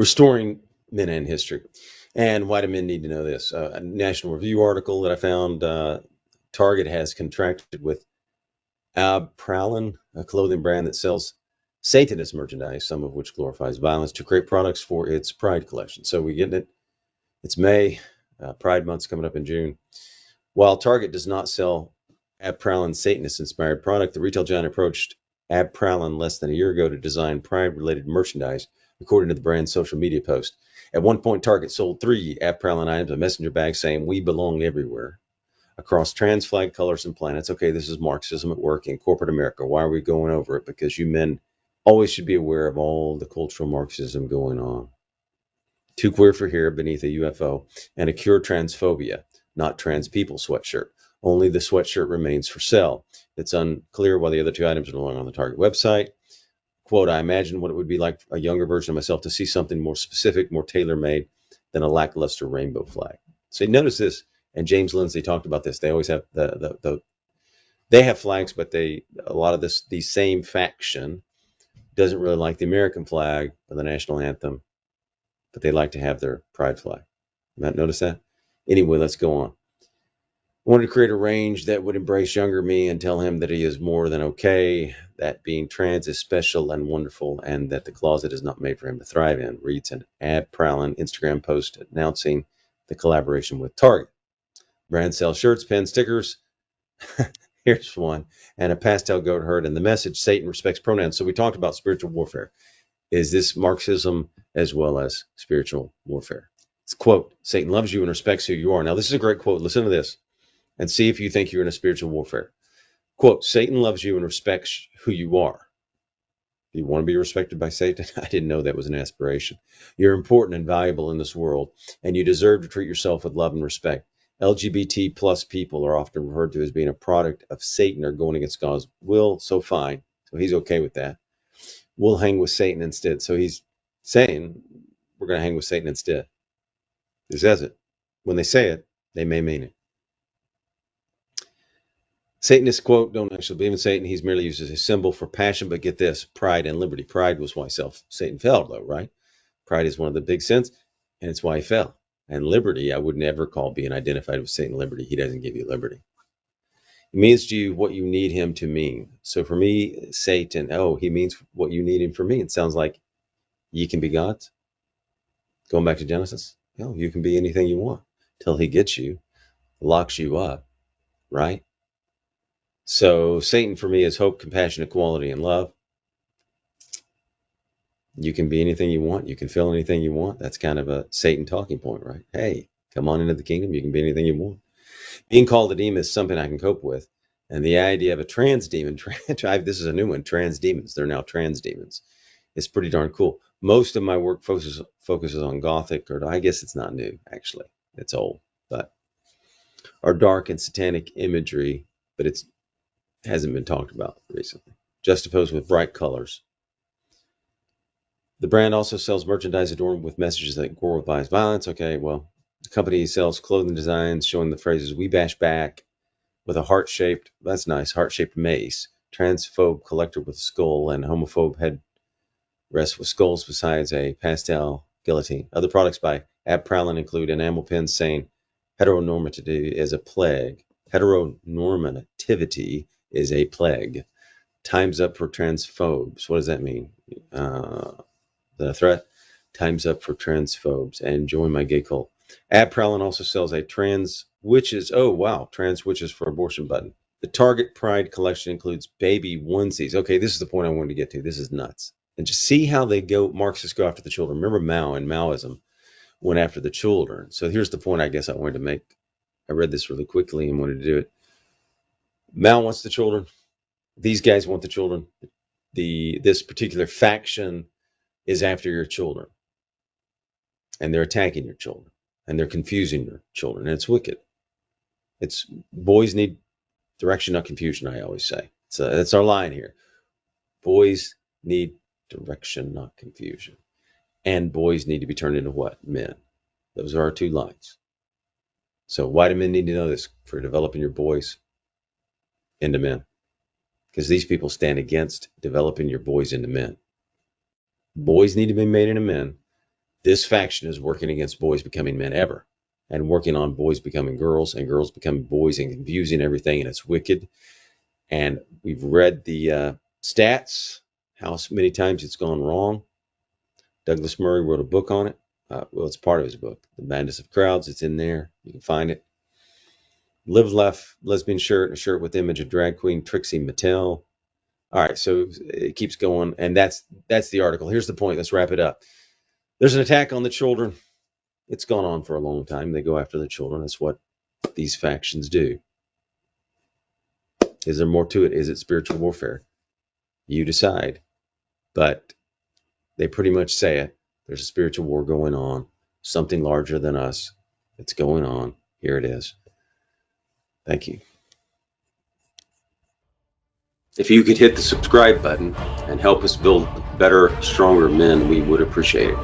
Restoring Men and History. And why do men need to know this? A National Review article that I found, Target has contracted with Prowlin, a clothing brand that sells Satanist merchandise, some of which glorifies violence, to create products for its Pride collection. So we get it. It's May. Pride Month's coming up in June. While Target does not sell Prowlin's Satanist-inspired product, the retail giant approached Prowlin less than a year ago to design Pride-related merchandise, according to the brand's social media post. At one point, Target sold 3 Prowlin items, a messenger bag saying, "We belong everywhere," across trans flag colors and planets. Okay, this is Marxism at work in corporate America. Why are we going over it? Because you men always should be aware of all the cultural Marxism going on. Too queer for here beneath a UFO, and a cure transphobia, not trans people sweatshirt. Only the sweatshirt remains for sale. It's unclear why the other 2 items are no longer on the Target website. Quote, "I imagine what it would be like a younger version of myself to see something more specific, more tailor-made than a lackluster rainbow flag." So notice this, and James Lindsay talked about this. They always have they have flags, but a lot of the same faction doesn't really like the American flag or the national anthem, but they like to have their pride flag. You might notice that. Anyway, let's go on. I wanted to create a range that would embrace younger me and tell him that he is more than okay, that being trans is special and wonderful, and that the closet is not made for him to thrive in, reads an Prowlin Instagram post announcing the collaboration with Target. Brand sells shirts, pens, stickers. Here's one. And a pastel goat herd. And the message, Satan respects pronouns. So we talked about spiritual warfare. Is this Marxism as well as spiritual warfare? It's a quote, "Satan loves you and respects who you are." Now, this is a great quote. Listen to this and see if you think you're in a spiritual warfare. Quote, "Satan loves you and respects who you are." Do you want to be respected by Satan? I didn't know that was an aspiration. "You're important and valuable in this world, and you deserve to treat yourself with love and respect. LGBT plus people are often referred to as being a product of Satan or going against God's will, so fine." So he's okay with that. "We'll hang with Satan instead." So he's saying we're going to hang with Satan instead. He says it. When they say it, they may mean it. Satanists, quote, "don't actually believe in Satan. He's merely used as a symbol for passion." But get this, pride and liberty. Pride was why Satan fell, though, right? Pride is one of the big sins, and it's why he fell. And liberty, I would never call being identified with Satan liberty. He doesn't give you liberty. He means to you what you need him to mean. So for me, Satan, he means what you need him for me. It sounds like ye can be gods. Going back to Genesis, you can be anything you want till he gets you, locks you up, right? So Satan for me is hope, compassion, equality, and love. You can be anything you want. You can feel anything you want. That's kind of a Satan talking point, right? Hey, come on into the kingdom. You can be anything you want. Being called a demon is something I can cope with. And the idea of a trans demon, this is a new one, trans demons. They're now trans demons. It's pretty darn cool. Most of my work focuses on Gothic, or I guess it's not new, actually. It's old, but our dark and satanic imagery, but it hasn't been talked about recently. Juxtaposed with bright colors. The brand also sells merchandise adorned with messages that glorifies violence. Okay, well, the company sells clothing designs showing the phrases "we bash back" with a heart-shaped, that's nice, heart-shaped mace, transphobe collector with a skull, and homophobe headrest with skulls besides a pastel guillotine. Other products by Prowlin include enamel pins saying "heteronormativity is a plague." Heteronormativity is a plague. Time's up for transphobes. What does that mean? The threat? Time's up for transphobes, and join my gay cult. Prowlin also sells a trans witches for abortion button. The Target Pride collection includes baby onesies. Okay, this is the point I wanted to get to. This is nuts. And just see how Marxists go after the children. Remember Mao and Maoism went after the children. So here's the point I guess I wanted to make. I read this really quickly and wanted to do it. Mao wants the children. These guys want the children. This particular faction is after your children, and they're attacking your children, and they're confusing your children, and it's wicked. It's boys need direction, not confusion, I always say. So that's our line here. Boys need direction, not confusion. And boys need to be turned into what? Men. Those are our 2 lines. So why do men need to know this? For developing your boys into men. Because these people stand against developing your boys into men. Boys need to be made into men. This faction is working against boys becoming men ever, and working on boys becoming girls and girls becoming boys, and confusing everything, and it's wicked. And we've read the stats, how many times it's gone wrong. Douglas Murray wrote a book on it. Well, it's part of his book, The Madness of Crowds. It's in there. You can find it. Live Left lesbian shirt, a shirt with image of drag queen Trixie Mattel. All right, so it keeps going, and that's the article. Here's the point. Let's wrap it up. There's an attack on the children. It's gone on for a long time. They go after the children. That's what these factions do. Is there more to it? Is it spiritual warfare? You decide. But they pretty much say it. There's a spiritual war going on. Something larger than us. It's going on. Here it is. Thank you. If you could hit the subscribe button and help us build better, stronger men, we would appreciate it.